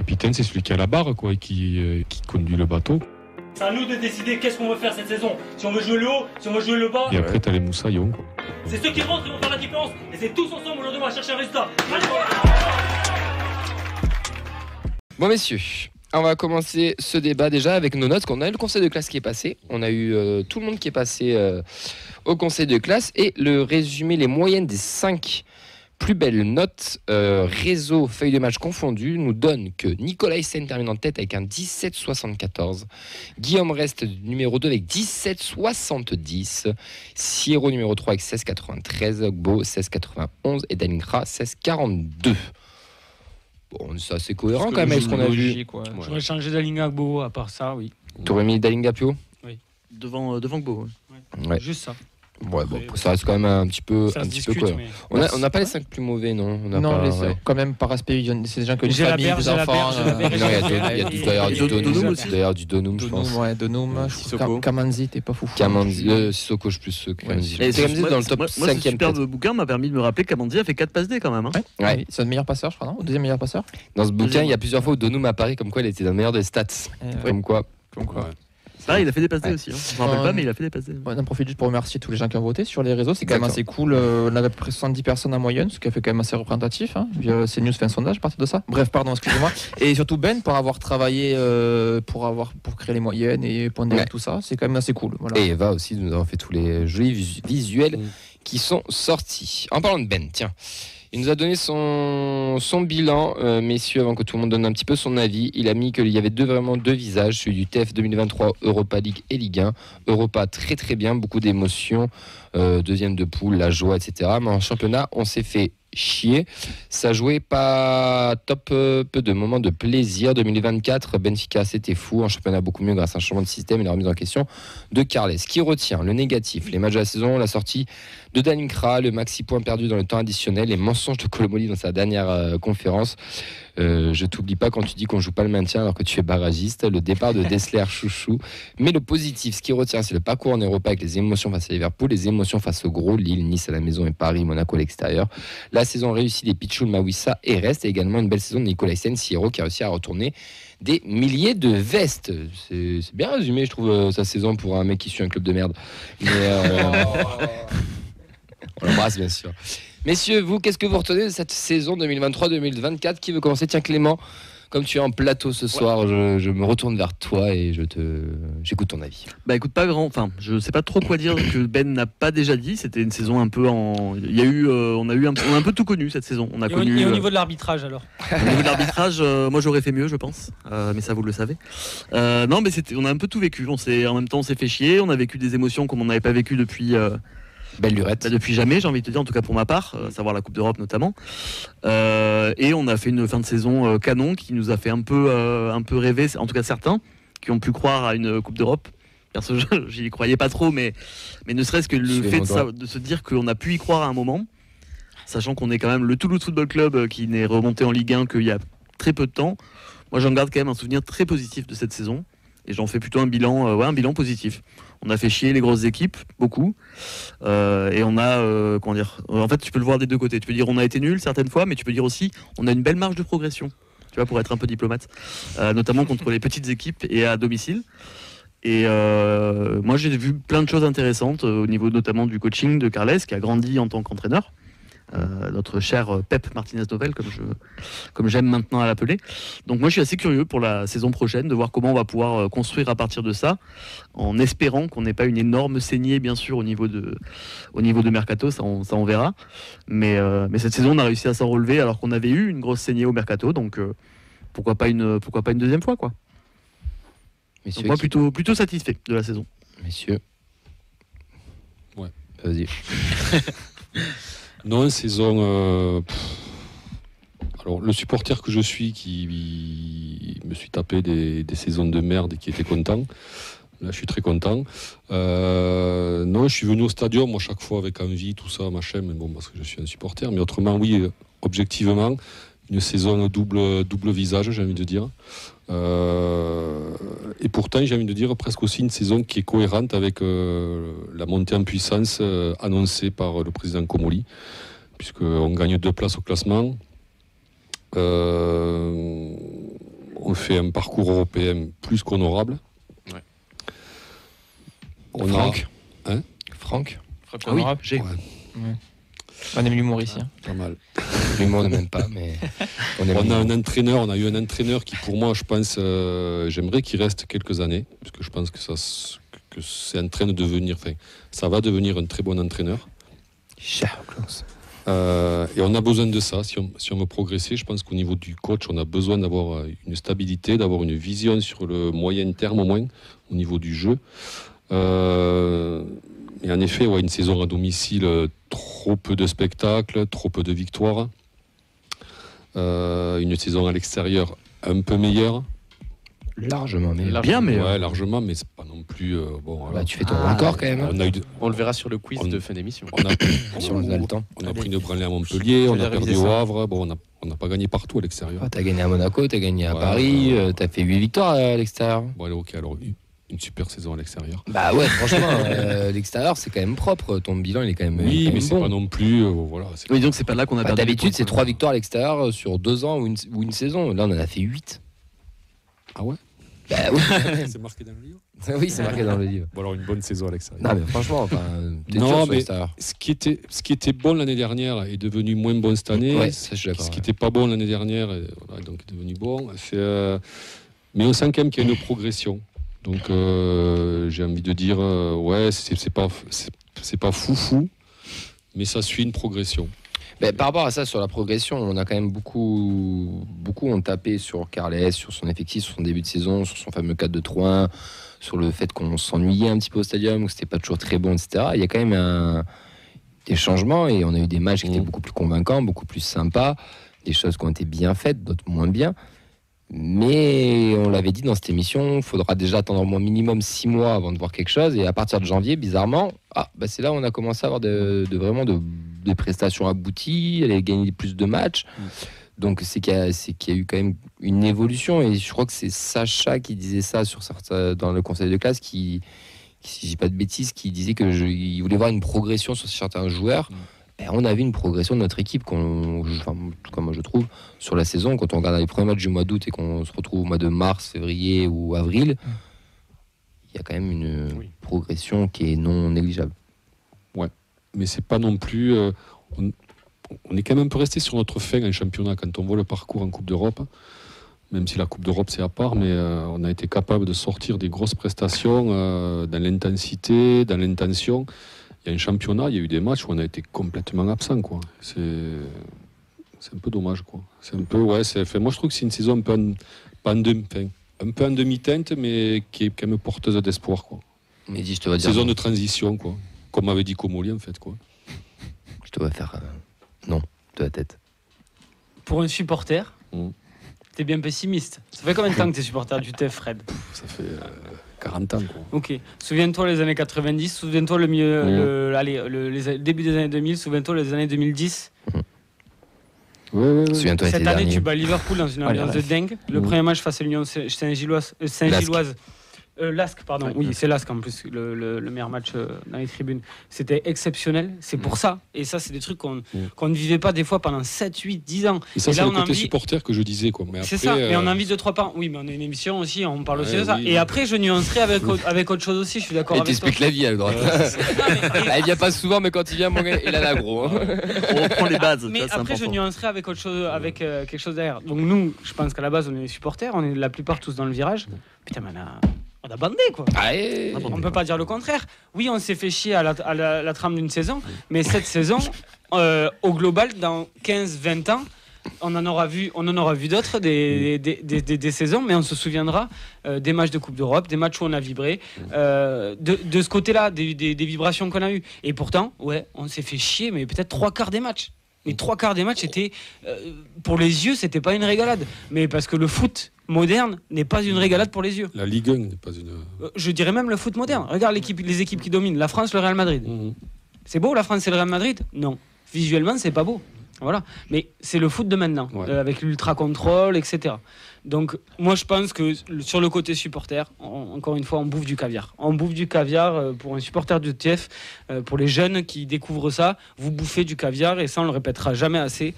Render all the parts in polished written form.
capitaine, c'est celui qui a la barre, quoi, et qui conduit le bateau. C'est à nous de décider qu'est-ce qu'on veut faire cette saison. Si on veut jouer le haut, si on veut jouer le bas. Et après, t'as les moussaillons, quoi. C'est ceux qui rentrent qui vont faire la différence. Et c'est tous ensemble aujourd'hui, on va chercher un résultat. Bon, messieurs, on va commencer ce débat déjà avec nos notes. On a eu le conseil de classe qui est passé. On a eu tout le monde qui est passé au conseil de classe. Et le résumé, les moyennes des 5 plus belles notes, réseau, feuille de match confondues, nous donne que Nicolas Hyssen termine en tête avec un 17,74. Guillaume reste numéro 2 avec 17,70. Sierro numéro 3 avec 16,93. Ogbo 16,91. Et Dalingra 16,42. Bon, c'est assez cohérent quand même avec ce qu'on a vu. J'aurais changé Dalinga à Gbo, à part ça, oui. T'aurais mis Dalinga Pio ? Oui. Devant Gbo. Ouais. Juste ça. Ouais, bon, ça reste quand même un petit peu cohérent. Mais... On n'a pas les 5 plus mauvais, non? Non, quand même par aspect, c'est des gens qui ont une famille, des enfants. Il y a du Donum aussi. D'ailleurs, du Donum, je pense. Ouais, Donum, Sissoko. Kamanzi, t'es pas fou. Kamanzi, Sissoko, je plus Kamanzi. Kamanzi dans le top 5e. Moi, ce superbe bouquin m'a permis de me rappeler que Kamanzi a fait 4 passes D quand même. Ouais, c'est le meilleur passeur, je crois, non? Deuxième meilleur passeur. Dans ce bouquin, il y a plusieurs fois où Donum apparaît comme quoi il était dans le meilleur des stats. Comme quoi. Ah, il a fait des passes D aussi. Je me rappelle pas, mais il a fait des passes D. On en profite juste pour remercier tous les gens qui ont voté sur les réseaux. C'est quand même assez cool. On avait à peu près 70 personnes en moyenne, ce qui a fait quand même assez représentatif. CNews fait un sondage à partir de ça. Bref, pardon, excusez-moi. Et surtout Ben pour avoir travaillé pour créer les moyennes et pondérer tout ça. C'est quand même assez cool. Voilà. Et Eva aussi, nous avons fait tous les jolis visuels qui sont sortis. En parlant de Ben, tiens. Il nous a donné son bilan, messieurs, avant que tout le monde donne un petit peu son avis. Il a mis qu'il y avait vraiment deux visages, celui du TF 2023, Europa League et Ligue 1. Europa très très bien, beaucoup d'émotions, deuxième de poule, la joie, etc. Mais en championnat, on s'est fait chier. Ça jouait pas top, peu de moments de plaisir. 2024, Benfica, c'était fou. En championnat, beaucoup mieux grâce à un changement de système et la remise en question de Carles. Qui retient le négatif, les matchs de la saison, la sortie de Daninkra, le maxi point perdu dans le temps additionnel, les mensonges de Colomoli dans sa dernière conférence. Je t'oublie pas quand tu dis qu'on joue pas le maintien alors que tu es barragiste, le départ de Dessler, chouchou. Mais le positif, ce qui retient, c'est le parcours en Europa avec les émotions face à Liverpool, les émotions face au gros, Lille, Nice à la maison et Paris, Monaco à l'extérieur. La saison réussie des Pichoul, Mawissa et Rest, et également une belle saison de Nicolas Hyssen, Sierro qui a réussi à retourner des milliers de vestes. C'est bien résumé, je trouve, sa saison pour un mec qui suit un club de merde. Mais on l'embrasse bien sûr. Messieurs, vous, qu'est-ce que vous retenez de cette saison 2023-2024? Qui veut commencer? Tiens, Clément, comme tu es en plateau ce soir, je me retourne vers toi et j'écoute ton avis. Bah écoute, pas grand, enfin, je sais pas trop quoi dire que Ben n'a pas déjà dit. C'était une saison un peu en, il y a eu, on a un peu tout connu cette saison. On a connu. Et au niveau de l'arbitrage alors? Au niveau de l'arbitrage, moi j'aurais fait mieux, je pense, mais ça vous le savez. Non, mais on a un peu tout vécu. En même temps, on s'est fait chier. On a vécu des émotions comme on n'avait pas vécu depuis. Belle lurette. Depuis jamais, j'ai envie de te dire, en tout cas pour ma part, savoir la Coupe d'Europe notamment. Et on a fait une fin de saison canon qui nous a fait un peu rêver, en tout cas certains, qui ont pu croire à une Coupe d'Europe. Perso, j'y croyais pas trop, mais ne serait-ce que le fait de se dire qu'on a pu y croire à un moment, sachant qu'on est quand même le Toulouse Football Club qui n'est remonté en Ligue 1 qu'il y a très peu de temps. Moi, j'en garde quand même un souvenir très positif de cette saison. Et j'en fais plutôt un bilan positif. On a fait chier les grosses équipes, beaucoup. Et on a, comment dire, en fait, tu peux le voir des deux côtés. Tu peux dire on a été nul certaines fois, mais tu peux dire aussi on a une belle marge de progression. Tu vois, pour être un peu diplomate, notamment contre les petites équipes et à domicile. Et moi, j'ai vu plein de choses intéressantes au niveau notamment du coaching de Carles, qui a grandi en tant qu'entraîneur. Notre cher Pep Martinez-Novel, comme j'aime maintenant à l'appeler. Donc moi je suis assez curieux pour la saison prochaine de voir comment on va pouvoir construire à partir de ça, en espérant qu'on n'ait pas une énorme saignée bien sûr au niveau de Mercato, ça on verra. Mais cette saison on a réussi à s'en relever alors qu'on avait eu une grosse saignée au Mercato, donc pourquoi pas une deuxième fois quoi. Donc moi plutôt satisfait de la saison. Messieurs. Ouais. Vas-y. Non, saison. Alors, le supporter que je suis, qui me suis tapé des saisons de merde et qui était content. Là, je suis très content. Non, je suis venu au stadium, moi, chaque fois avec envie, tout ça, machin, mais bon, parce que je suis un supporter. Mais autrement, oui, objectivement, une saison double visage, j'ai envie de dire. Et pourtant, j'ai envie de dire presque aussi une saison qui est cohérente avec la montée en puissance annoncée par le président Comolli, puisqu'on gagne 2 places au classement. on fait un parcours européen plus qu'honorable. Ouais. Franck. Ah oui, j'ai. Ouais, On aime l'humour ici. Hein. pas mal. L'humour ne m'aime pas, mais on aime On a l'humour. on a eu un entraîneur qui, pour moi, je pense, j'aimerais qu'il reste quelques années, parce que je pense que c'est en train de devenir, enfin, ça va devenir un très bon entraîneur. Charles Claus. Et on a besoin de ça. Si on veut progresser, je pense qu'au niveau du coach, on a besoin d'avoir une stabilité, d'avoir une vision sur le moyen terme au moins, au niveau du jeu. Et en effet, une saison à domicile, trop peu de spectacles, trop peu de victoires. Une saison à l'extérieur un peu meilleure. Largement, mais Bien meilleur. Ouais, largement, mais c'est pas non plus. bah, tu fais ton record quand même. On a eu de- On le verra sur le quiz On- de fin d'émission. on a- Si on a le temps. On a pris une branlée à Montpellier, on a vais perdu réviser au ça. Havre. Bon, on n'a pas gagné partout à l'extérieur. Ah, t'as gagné à Monaco, t'as gagné à Ouais, Paris, ouais. t'as fait 8 victoires à l'extérieur. Bon, allez, ok, alors une super saison à l'extérieur. Bah ouais, franchement, l'extérieur c'est quand même propre. Ton bilan il est quand même. Oui, quand mais même c'est bon. pas non plus. Voilà, c'est- Oui, donc c'est pas là qu'on a Bah, perdu. d'habitude, des c'est points. 3 victoires à l'extérieur sur 2 ans ou une saison. Là, on en a fait 8. Ah ouais. Bah oui, C'est marqué dans le livre. oui c'est marqué dans le livre. Bon, alors une bonne saison à l'extérieur. Non, mais franchement, enfin, t'es Non, dur sur mais- l'extérieur. Ce qui était bon l'année dernière est devenu moins bon cette année. Ouais, ça, je suis d'accord. Ce qui n'était pas bon l'année dernière donc est devenu bon. Mais on sent quand même qu'il y a une progression. Donc j'ai envie de dire, c'est pas foufou, mais ça suit une progression. Mais par rapport à ça, sur la progression, on a quand même beaucoup ont tapé sur Carles, sur son effectif, sur son début de saison, sur son fameux 4-2-3-1, sur le fait qu'on s'ennuyait un petit peu au stadium, que c'était pas toujours très bon, etc. Il y a quand même des changements et on a eu des matchs qui étaient beaucoup plus convaincants, beaucoup plus sympas, des choses qui ont été bien faites, d'autres moins bien. Mais on l'avait dit dans cette émission, il faudra déjà attendre au moins minimum 6 mois avant de voir quelque chose. Et à partir de janvier, bizarrement, c'est là où on a commencé à avoir vraiment des prestations abouties, elle a gagné plus de matchs. Donc c'est qu'il y a eu quand même une évolution. Et je crois que c'est Sacha qui disait ça dans le conseil de classe, qui si je dis pas de bêtises, qui disait qu'il voulait voir une progression sur certains joueurs. On a vu une progression de notre équipe, en tout cas moi je trouve, sur la saison. Quand on regarde les premiers matchs du mois d'août et qu'on se retrouve au mois de mars, février ou avril, il y a quand même une progression qui est non négligeable. Ouais, mais c'est pas non plus. On est quand même un peu resté sur notre fin en championnat quand on voit le parcours en Coupe d'Europe. Même si la Coupe d'Europe c'est à part, mais on a été capable de sortir des grosses prestations dans l'intensité, dans l'intention. Il y a un championnat, il y a eu des matchs où on a été complètement absent, quoi. C'est un peu dommage, quoi. C'est un peu, moi je trouve que c'est une saison un peu en demi-teinte, mais qui est quand même porteuse d'espoir, quoi. Mais dis, je te vais dire Saison de transition, quoi. Comme avait dit Comoli, en fait, quoi. je te vais faire non de la tête. Pour un supporter, t'es bien pessimiste. Ça fait combien de temps que t'es supporter du TEF, Fred? Ça fait 40 ans, quoi. Ok. Souviens-toi les années 90, souviens-toi les début des années 2000, souviens-toi les années 2010. Ouais. Souviens-toi Cette l'été année, dernier. tu bats Liverpool dans une ambiance de dingue. Le premier match face à l'Union Saint-Gilloise. Lasque, pardon. Oui, c'est Lasque en plus, le meilleur match dans les tribunes. C'était exceptionnel. C'est pour ça. Et ça, c'est des trucs qu'on ne vivait pas des fois pendant 7, 8, 10 ans. Et ça, Et c'est là, le on a côté envie- supporter que je disais, quoi. Mais C'est après, ça, mais on a envie de 3 par an. Oui, mais on a une émission aussi, on parle aussi Ouais, de ça. oui. Et après, je nuancerai avec autre chose aussi, je suis d'accord Et avec toi. t'expliques la vie, à droite. Il vient pas souvent, mais quand il vient, mon gars, il a l'agro. On reprend les bases. Mais ça, c'est après, je important. nuancerai avec autre chose, avec quelque chose derrière. Donc nous, je pense qu'à la base, on est supporters, on est la plupart tous dans le virage. Putain, mais on a bandé, quoi. Allez. On peut pas dire le contraire. Oui, on s'est fait chier à la trame d'une saison, mais cette saison, au global, dans 15-20 ans, on en aura vu d'autres des saisons, mais on se souviendra des matchs de Coupe d'Europe, des matchs où on a vibré, de ce côté-là, des vibrations qu'on a eues. Et pourtant, on s'est fait chier, mais peut-être 3/4 des matchs. Les 3/4 des matchs étaient, pour les yeux, c'était pas une régalade. Mais parce que le foot moderne n'est pas une régalade pour les yeux. la Ligue 1 n'est pas une. Je dirais même le foot moderne. Regarde les équipes qui dominent. La France, le Real Madrid. C'est beau la France et le Real Madrid? Non. Visuellement, c'est pas beau. Voilà. Mais c'est le foot de maintenant, Ouais. avec l'ultra-contrôle, etc. Donc, moi, je pense que sur le côté supporter, encore une fois, on bouffe du caviar. On bouffe du caviar pour un supporter du TF, pour les jeunes qui découvrent ça, vous bouffez du caviar et ça, on le répétera jamais assez.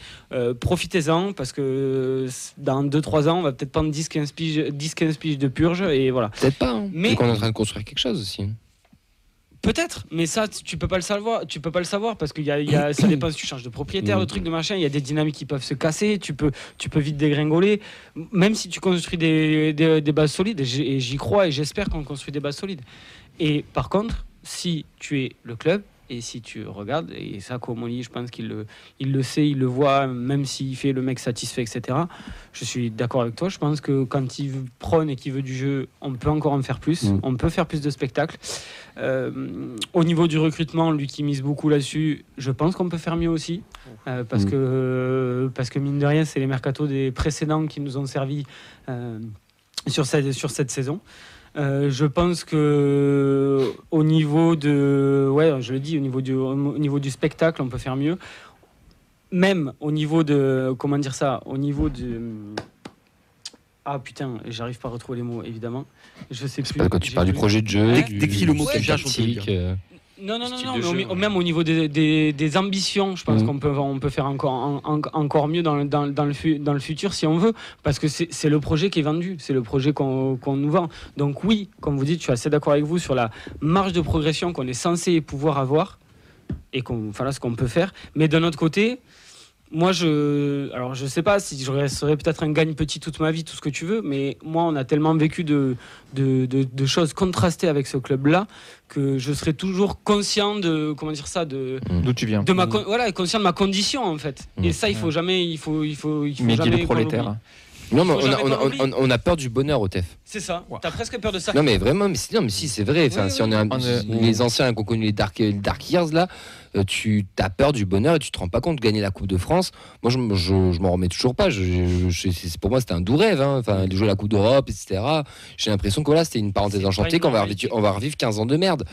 Profitez-en parce que dans 2-3 ans, on va peut-être prendre 10-15 piges de purge et voilà. Peut-être pas, hein. Mais- Mais qu'on est en train de construire quelque chose aussi. Peut-être, mais ça, tu peux pas le savoir. Tu peux pas le savoir parce que ça dépend si tu changes de propriétaire, de trucs, de machin. Il y a des dynamiques qui peuvent se casser. Tu peux vite dégringoler. Même si tu construis des bases solides, et j'y crois et j'espère qu'on construit des bases solides. Et par contre, si tu es le club et si tu regardes, et ça, Comoli, je pense qu'il le sait, il le voit, même s'il fait le mec satisfait, etc. Je suis d'accord avec toi. Je pense que quand il prône et qu'il veut du jeu, on peut encore en faire plus. On peut faire plus de spectacles. Au niveau du recrutement, lui qui mise beaucoup là-dessus, je pense qu'on peut faire mieux aussi. Parce que mine de rien, c'est les mercatos des précédents qui nous ont servi sur cette saison. Je pense que au niveau je le dis, au niveau du spectacle, on peut faire mieux. Même au niveau de, comment dire ça, au niveau de... Ah putain, j'arrive pas à retrouver les mots, évidemment. Je sais plus. Quand tu parles du projet de jeu, Décris le mot du qui cherche, on peut le dire. tactique, Non, Style mais de jeu, même au niveau des ambitions, je pense qu'on peut faire encore mieux dans le futur si on veut, parce que c'est le projet qui est vendu, c'est le projet qu'on nous vend. Donc oui, comme vous dites, je suis assez d'accord avec vous sur la marge de progression qu'on est censé pouvoir avoir et ce qu'on peut faire. Mais d'un autre côté, moi, je sais pas si je resterai peut-être un gagne petit toute ma vie, tout ce que tu veux, mais moi, on a tellement vécu de choses contrastées avec ce club-là que je serai toujours conscient de, comment dire ça, D'où tu viens. conscient de ma condition en fait. Et ça, il faut jamais, il faut Mais jamais les prolétaires. Non, mais Faut jamais qu'on l'oublie. on a peur du bonheur au TEF. C'est ça. T'as presque peur de ça. Non, mais vraiment, mais si, c'est vrai. Enfin, Oui, si oui. on est les anciens qui ont connu les Dark Years, là, tu as peur du bonheur et tu te rends pas compte de gagner la Coupe de France. Moi, je m'en remets toujours pas. Pour moi, c'était un doux rêve. Hein. Enfin, de jouer la Coupe d'Europe, etc. J'ai l'impression que voilà, c'était une parenthèse enchantée, qu'on va revivre 15 ans de merde.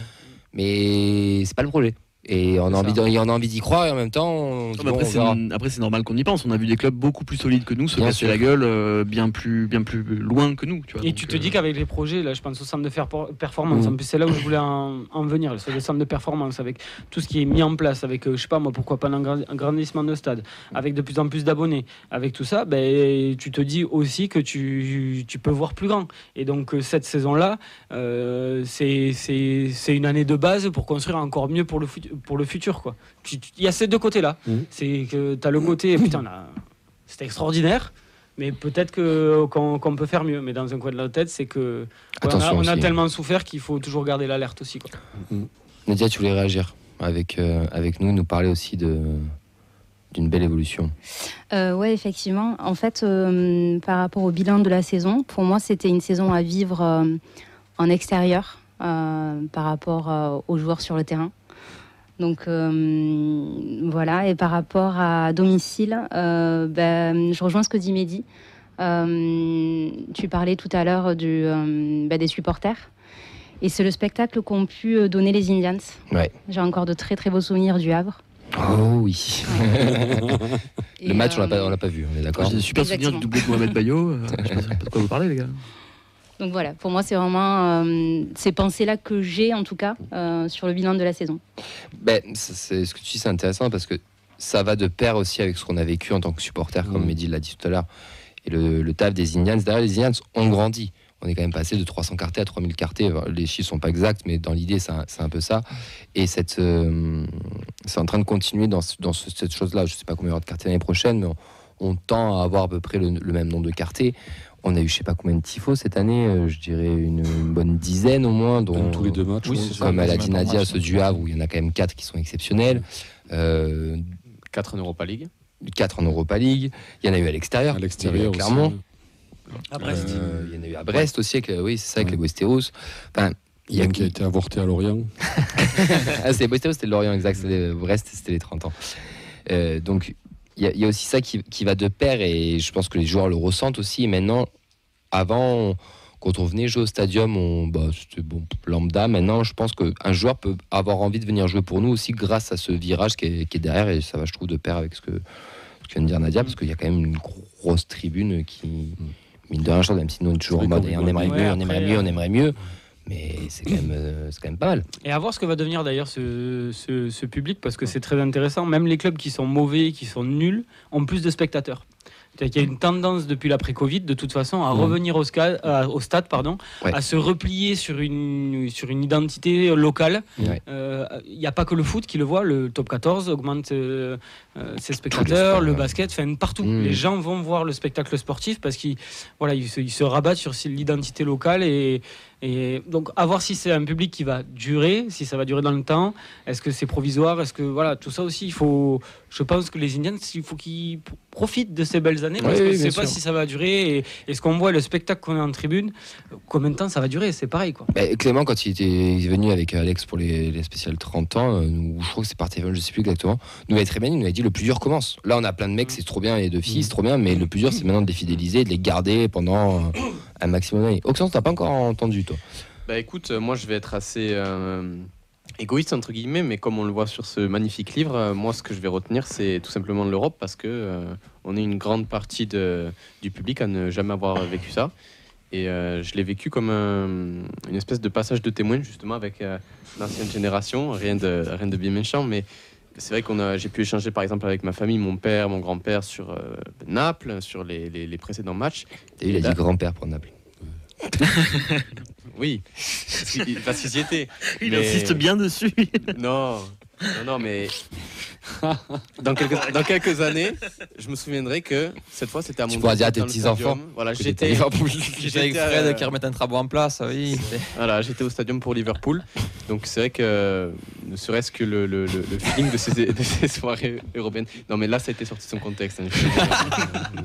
Mais c'est pas le projet. Et on a envie d'y croire et en même temps, on dit, bon, on verra. Après, c'est normal qu'on y pense. On a vu des clubs beaucoup plus solides que nous se Bien casser sûr. la gueule bien plus loin que nous. Tu vois, Et donc, tu te dis qu'avec les projets, là, je pense au centre de performance. En plus, c'est là où je voulais en venir, sur le centre de performance, avec tout ce qui est mis en place, avec, je sais pas moi, pourquoi pas un agrandissement de stade, avec de plus en plus d'abonnés, avec tout ça, ben, tu te dis aussi que tu peux voir plus grand. Et donc, cette saison-là, c'est une année de base pour construire encore mieux pour le futur, quoi. Il y a ces deux côtés-là. C'est que tu as le côté, putain, c'était extraordinaire. Mais peut-être qu'on peut faire mieux. Mais dans un coin de la tête, c'est que Attention on a aussi. tellement souffert qu'il faut toujours garder l'alerte aussi, quoi. Nadia, tu voulais réagir avec nous parler aussi d'une belle évolution. Ouais, effectivement. En fait, par rapport au bilan de la saison, pour moi, c'était une saison à vivre en extérieur par rapport aux joueurs sur le terrain. Donc voilà, et par rapport à domicile, je rejoins ce que dit Mehdi. Tu parlais tout à l'heure des supporters. Et c'est le spectacle qu'ont pu donner les Indians. Ouais. J'ai encore de très très beaux souvenirs du Havre. Oh oui. Et, Le match, on l'a pas vu, on est d'accord. J'ai des super souvenirs du doublé de Mohamed Bayo. Je sais pas de quoi vous parlez, les gars. Donc voilà, pour moi, c'est vraiment ces pensées-là que j'ai, en tout cas, sur le bilan de la saison. Ben, c'est ce que tu dis, c'est intéressant parce que ça va de pair aussi avec ce qu'on a vécu en tant que supporter, comme Mehdi l'a dit tout à l'heure. Et le taf des Indians, derrière les Indians ont grandi. On est quand même passé de 300 quartés à 3000 quartés. Les chiffres sont pas exacts, mais dans l'idée, c'est un peu ça. Et c'est en train de continuer dans cette chose-là. Je sais pas combien il y aura de quartés l'année prochaine, mais on tend à avoir à peu près le même nombre de quartés. On a eu je sais pas combien de tifos cette année, je dirais une bonne dizaine au moins, dont tous les 2 matchs. Oui, ouais. c'est ça. comme elle a c'est dit même pas Nadia, match, ceux du Havre où il y en a quand même 4 qui sont exceptionnels. 4 en Europa League. 4 en Europa League. Il y en a eu à l'extérieur. À l'extérieur, clairement. aussi. À Brest. Il y en a eu à Brest aussi, oui, c'est ça, avec les Westeros. Enfin, Il y a un qui a été avorté à Lorient. c'était Westeros, c'était Lorient, exact. Brest, c'était les 30 ans. Donc, il y a aussi ça qui va de pair et je pense que les joueurs le ressentent aussi. Et maintenant, avant, quand on venait jouer au stadium, c'était bon, lambda. Maintenant, je pense qu'un joueur peut avoir envie de venir jouer pour nous aussi grâce à ce virage qui est derrière, et ça va, je trouve, de pair avec ce que vient de dire Nadia, parce qu'il y a quand même une grosse tribune qui, mine de rien, même si nous on est toujours en mode on aimerait mieux, mais c'est quand même pas mal. Et à voir ce que va devenir d'ailleurs ce public, parce que c'est très intéressant. Même les clubs qui sont mauvais, qui sont nuls, ont plus de spectateurs. Il y a une tendance depuis l'après-Covid, de toute façon, à revenir au stade, à se replier sur une identité locale. Il n'y a pas que le foot qui le voit, le top 14 augmente ses spectateurs, le basket, partout. Les gens vont voir le spectacle sportif parce qu'ils se rabattent sur l'identité locale et donc à voir si c'est un public qui va durer, si ça va durer dans le temps, est-ce que c'est provisoire, est-ce que tout ça aussi, je pense que les Indians, il faut qu'ils profitent de ces belles années, parce qu'on ne sait pas si ça va durer, et ce qu'on voit, le spectacle qu'on a en tribune, combien de temps ça va durer, c'est pareil quoi. Clément, quand il est venu avec Alex pour les spéciales 30 ans, je crois que c'est parti, je ne sais plus exactement, nous avait très bien, il nous avait dit le plus dur commence. Là on a plein de mecs, c'est trop bien, et de filles, c'est trop bien, mais le plus dur c'est maintenant de les fidéliser, de les garder pendant un maximum d'années. Oxens, t'as pas encore entendu toi? Écoute, moi je vais être assez égoïste entre guillemets, mais comme on le voit sur ce magnifique livre, moi ce que je vais retenir c'est tout simplement l'Europe, parce que on est une grande partie du public à ne jamais avoir vécu ça, et je l'ai vécu comme une espèce de passage de témoin justement avec l'ancienne génération, rien de bien méchant, mais c'est vrai j'ai pu échanger par exemple avec ma famille, mon père, mon grand-père sur Naples, sur les précédents matchs. Et il a dit grand-père pour Naples. Oui, parce qu'ils y étaient. Il insiste bien dessus. Non, mais dans quelques années, je me souviendrai que cette fois c'était à mon. Tu pourras dire à tes petits-enfants. Voilà, j'étais avec Fred qui remettent un travaux en place. Oui. Voilà, j'étais au stadium pour Liverpool. Donc c'est vrai que ne serait-ce que le feeling de ces soirées européennes. Non mais là ça a été sorti de son contexte.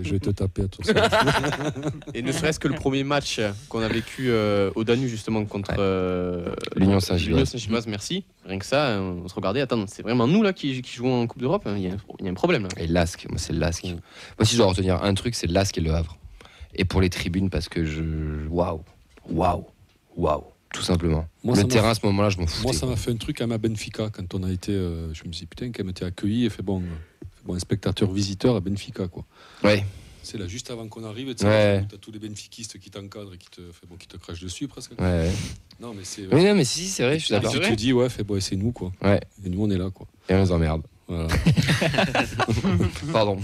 Je vais te taper à tout ça. Et ne serait-ce que le premier match qu'on a vécu au Danube justement contre l'Union Saint-Gilloise. Merci. Rien que ça, on se regardait. Attends, c'est vraiment nous là qui jouons en Coupe d'Europe. Il y a un problème là. Et l'ASC, moi c'est l'ASC. Moi si je dois retenir un truc, c'est l'ASC et le Havre. Et pour les tribunes, parce que waouh. Tout simplement. Le terrain à ce moment-là, je m'en fous. Moi, ça m'a fait un truc à ma Benfica quand on a été. Je me suis dit, putain, quand même été accueilli et fait bon, un spectateur visiteur à Benfica, quoi. Ouais. C'est là, juste avant qu'on arrive, t'as tous les benfiquistes qui t'encadrent et qui te crachent dessus presque. Ouais. Non, mais c'est. Oui, non, mais si, c'est vrai, je suis d'accord. Tu te dis, c'est nous, quoi. Ouais. Et nous, on est là, quoi. Et on les emmerde. Voilà. Pardon,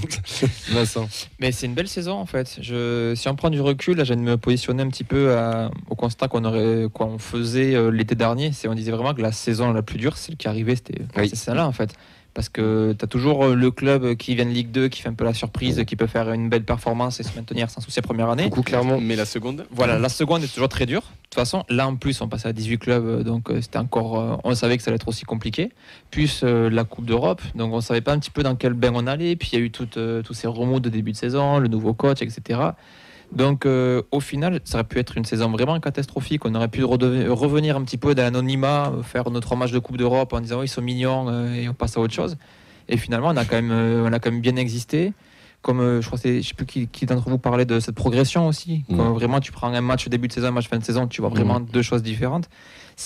Vincent. Mais c'est une belle saison en fait. Si on prend du recul, là, je viens de me positionner un petit peu au constat qu'on faisait l'été dernier. On disait vraiment que la saison la plus dure, celle qui arrivait, c'était celle-là en fait. Parce que tu as toujours le club qui vient de Ligue 2, qui fait un peu la surprise, qui peut faire une belle performance et se maintenir sans souci la première année. Coucou, clairement. Mais la seconde. Voilà, la seconde est toujours très dure. De toute façon, là en plus, on passait à 18 clubs, donc c'était encore. On savait que ça allait être aussi compliqué. Plus la Coupe d'Europe, donc on savait pas un petit peu dans quel bain on allait. Puis il y a eu tous ces remous de début de saison, le nouveau coach, etc. Donc au final, ça aurait pu être une saison vraiment catastrophique. On aurait pu revenir un petit peu dans l'anonymat, faire notre match de Coupe d'Europe en disant ils sont mignons et on passe à autre chose. Et finalement, on a quand même bien existé. Comme je sais plus qui d'entre vous parlait de cette progression aussi. Quand vraiment tu prends un match au début de saison, un match fin de saison, tu vois vraiment deux choses différentes. En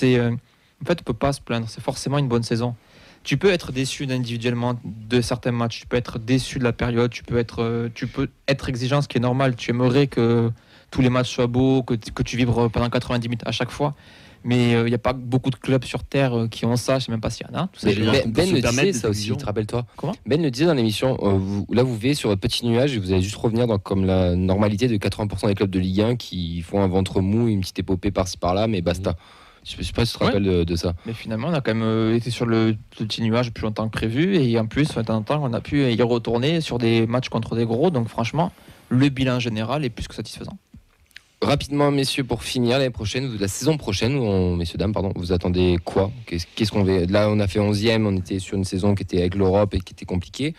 fait, on peut pas se plaindre. C'est forcément une bonne saison. Tu peux être déçu individuellement de certains matchs, tu peux être déçu de la période, tu peux être exigeant, ce qui est normal. Tu aimerais que tous les matchs soient beaux, que tu vibres pendant 90 minutes à chaque fois. Mais il n'y a pas beaucoup de clubs sur Terre qui ont ça, je ne sais même pas s'il y en a. Ben le disait ça aussi, te rappelle-toi. Comment ? Ben le disait dans l'émission, vous vivez sur votre petit nuage et vous allez juste revenir dans comme la normalité de 80% des clubs de Ligue 1 qui font un ventre mou, une petite épopée par-ci par-là, mais basta. Je ne sais pas si tu te rappelles de ça. Mais finalement, on a quand même été sur le petit nuage plus longtemps que prévu. Et en plus, de temps en temps, on a pu y retourner sur des matchs contre des gros. Donc franchement, le bilan général est plus que satisfaisant. Rapidement, messieurs, pour finir, la saison prochaine, messieurs, dames, pardon, vous attendez quoi ? Qu'est-ce qu'on veut ? Là, on a fait 11e, on était sur une saison qui était avec l'Europe et qui était compliquée.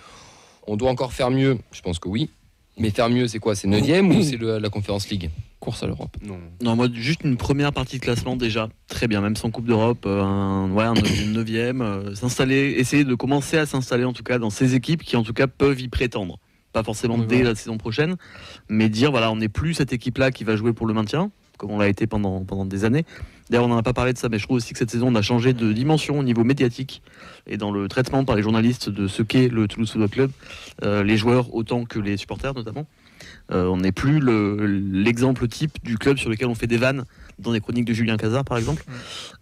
On doit encore faire mieux ? Je pense que oui. Mais faire mieux, c'est quoi ? C'est 9e ou c'est la Conference League ? Course à l'Europe. Non, moi, juste une première partie de classement déjà, très bien, même sans Coupe d'Europe, un 9e, essayer de commencer à s'installer en tout cas dans ces équipes qui en tout cas peuvent y prétendre. Pas forcément dès la saison prochaine, mais dire voilà, on n'est plus cette équipe-là qui va jouer pour le maintien, comme on l'a été pendant des années. D'ailleurs, on n'en a pas parlé de ça, mais je trouve aussi que cette saison, on a changé de dimension au niveau médiatique et dans le traitement par les journalistes de ce qu'est le Toulouse Football Club, les joueurs autant que les supporters notamment. On n'est plus l'exemple type du club sur lequel on fait des vannes dans les chroniques de Julien Cazard, par exemple.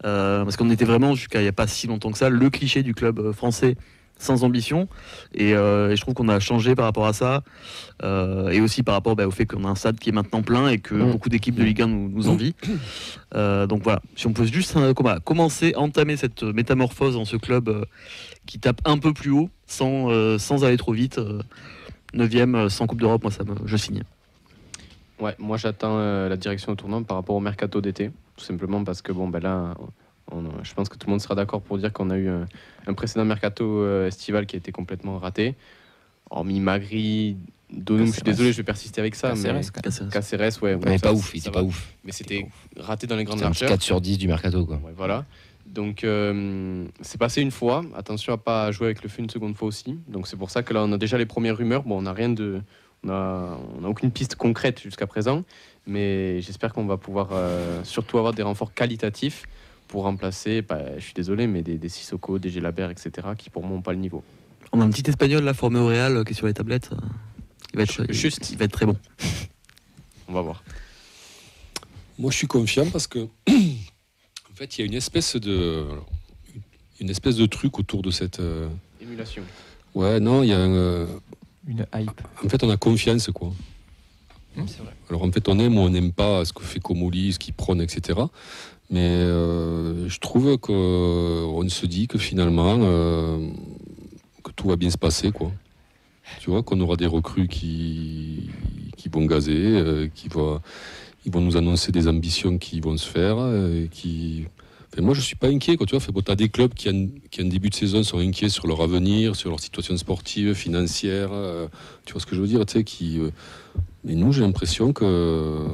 Parce qu'on était vraiment, jusqu'à il n'y a pas si longtemps que ça, le cliché du club français sans ambition. Et je trouve qu'on a changé par rapport à ça. Et aussi par rapport au fait qu'on a un stade qui est maintenant plein et que beaucoup d'équipes de Ligue 1 nous envient. Donc voilà, si on peut juste commencer à entamer cette métamorphose dans ce club qui tape un peu plus haut sans aller trop vite. 9e sans Coupe d'Europe, moi je signe. Ouais, moi j'attends la direction au tournant par rapport au mercato d'été, tout simplement parce que là, je pense que tout le monde sera d'accord pour dire qu'on a eu un précédent mercato estival qui a été complètement raté. Hormis Magri, Donum, je suis désolé, je vais persister avec ça. Caceres, ouais. Mais pas ouf, il était pas ouf. Mais c'était raté dans les grandes largeurs. 4 sur 10 du mercato, quoi. Ouais, voilà. Donc c'est passé une fois, attention à pas jouer avec le feu une seconde fois aussi. Donc c'est pour ça que là on a déjà les premières rumeurs. Bon, on n'a aucune piste concrète jusqu'à présent, mais j'espère qu'on va pouvoir surtout avoir des renforts qualitatifs pour remplacer, je suis désolé, mais des Sissoko, des Gelabert, etc. qui pour moi n'ont pas le niveau. On a un petit espagnol là formé au Real qui est sur les tablettes. Il va être il va être très bon. On va voir. Moi je suis confiant parce que en fait, il y a une espèce de truc autour de cette émulation. Ouais, non, il y a une hype. En fait, on a confiance, quoi. C'est vrai. Alors en fait, on aime ou on n'aime pas ce que fait Comolli, ce qu'il prône, etc. Mais je trouve qu'on se dit que finalement, que tout va bien se passer, quoi. Tu vois, qu'on aura des recrues qui vont gazer, ils vont nous annoncer des ambitions qui vont se faire. Moi, je suis pas inquiet. Quoi, tu vois, t'as des clubs qui, en début de saison, sont inquiets sur leur avenir, sur leur situation sportive, financière. Tu vois ce que je veux dire, tu sais, mais nous, j'ai l'impression que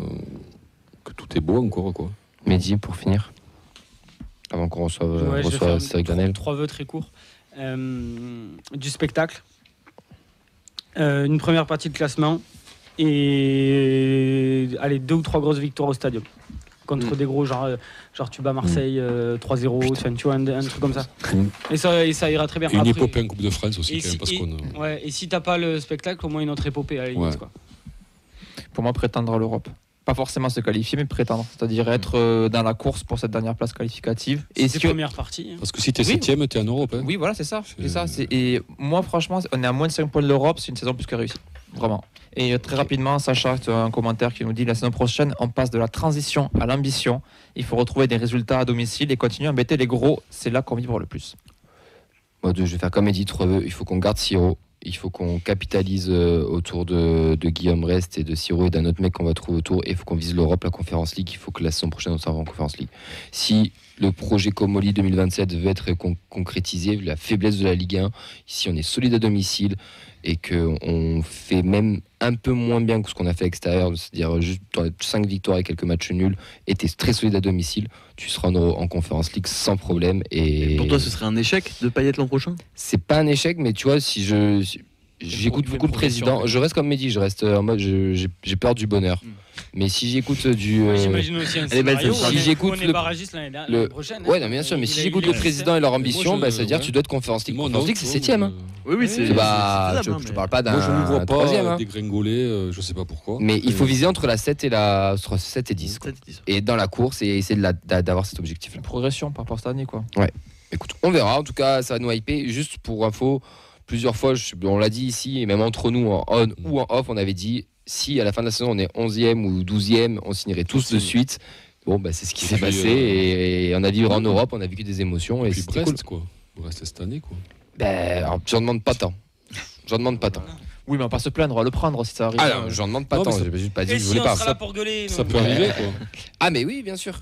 tout est beau encore, quoi. Mehdi, pour finir, avant qu'on reçoive Cédric Granel. 3 vœux très courts. Du spectacle. Une première partie de classement. Et 2 ou 3 grosses victoires au stadium contre des gros, genre tu bats Marseille 3-0, tu vois, un truc comme ça. Et ça ira très bien. Et une épopée en Coupe de France aussi, quand même, parce qu'on... Ouais, et si t'as pas le spectacle, au moins une autre épopée à la limite, quoi. Pour moi, prétendre à l'Europe. Pas forcément se qualifier, mais prétendre. C'est-à-dire être dans la course pour cette dernière place qualificative. Et c'est première partie. Parce que si t'es 7ème, t'es en Europe. Hein. Oui, voilà, c'est ça. Et moi, franchement, on est à moins de 5 points de l'Europe, c'est une saison plus que réussie. Vraiment. Et très rapidement, Sacha, un commentaire qui nous dit la saison prochaine, on passe de la transition à l'ambition. Il faut retrouver des résultats à domicile et continuer à embêter les gros. C'est là qu'on vibre le plus. Moi, je vais faire comme Edith Treveux. Il faut qu'on garde Siro. Il faut qu'on capitalise autour de Guillaume Rest et de Siro et d'un autre mec qu'on va trouver autour. Et il faut qu'on vise l'Europe, la Conference League. Il faut que la saison prochaine, on s'en va en Conference League. Si le projet Comolli 2027 veut être concrétisé, vu la faiblesse de la Ligue 1, ici on est solide à domicile et qu'on fait même un peu moins bien que ce qu'on a fait à l'extérieur, c'est-à-dire juste 5 victoires et quelques matchs nuls, et tu es très solide à domicile, tu seras en Conference League sans problème. Et pour toi, ce serait un échec de pas y être l'an prochain ? C'est pas un échec, mais tu vois, si j'écoute beaucoup le président, je reste comme Mehdi, je reste en mode j'ai peur du bonheur. Mais si j'écoute j'imagine aussi un scénario si j'écoute le barragiste l'année prochaine. Ouais, non, bien sûr, mais si j'écoute le président et leur ambition, ça veut dire tu dois être Conference League. Conference League, c'est 7ème. Oui, c'est je te parle pas d'un. Moi, je ne vois pas 3e, dégringoler, je sais pas pourquoi. Mais il faut viser entre la 7 et 10. Et dans la course, et essayer d'avoir cet objectif-là. Progression par rapport à cette année, quoi. Ouais. Écoute, on verra. En tout cas, ça va nous hyper. Juste pour info, plusieurs fois, on l'a dit ici, et même entre nous, en on ou en off, on avait dit si à la fin de la saison on est 11e ou 12e, on signerait tous de suite. Bon, c'est ce qui s'est passé et on a vécu en Europe, on a vécu des émotions. Et puis c'était Brest, cool. quoi. Brest cette année, quoi. Alors, j'en demande pas tant. Oui, mais on va pas se plaindre, on va le prendre si ça arrive. Ah non, j'en demande pas tant. J'ai pas dit Et que je si voulais on pas. sera là pour gueuler. Ça peut arriver, quoi. Ah, mais oui, bien sûr.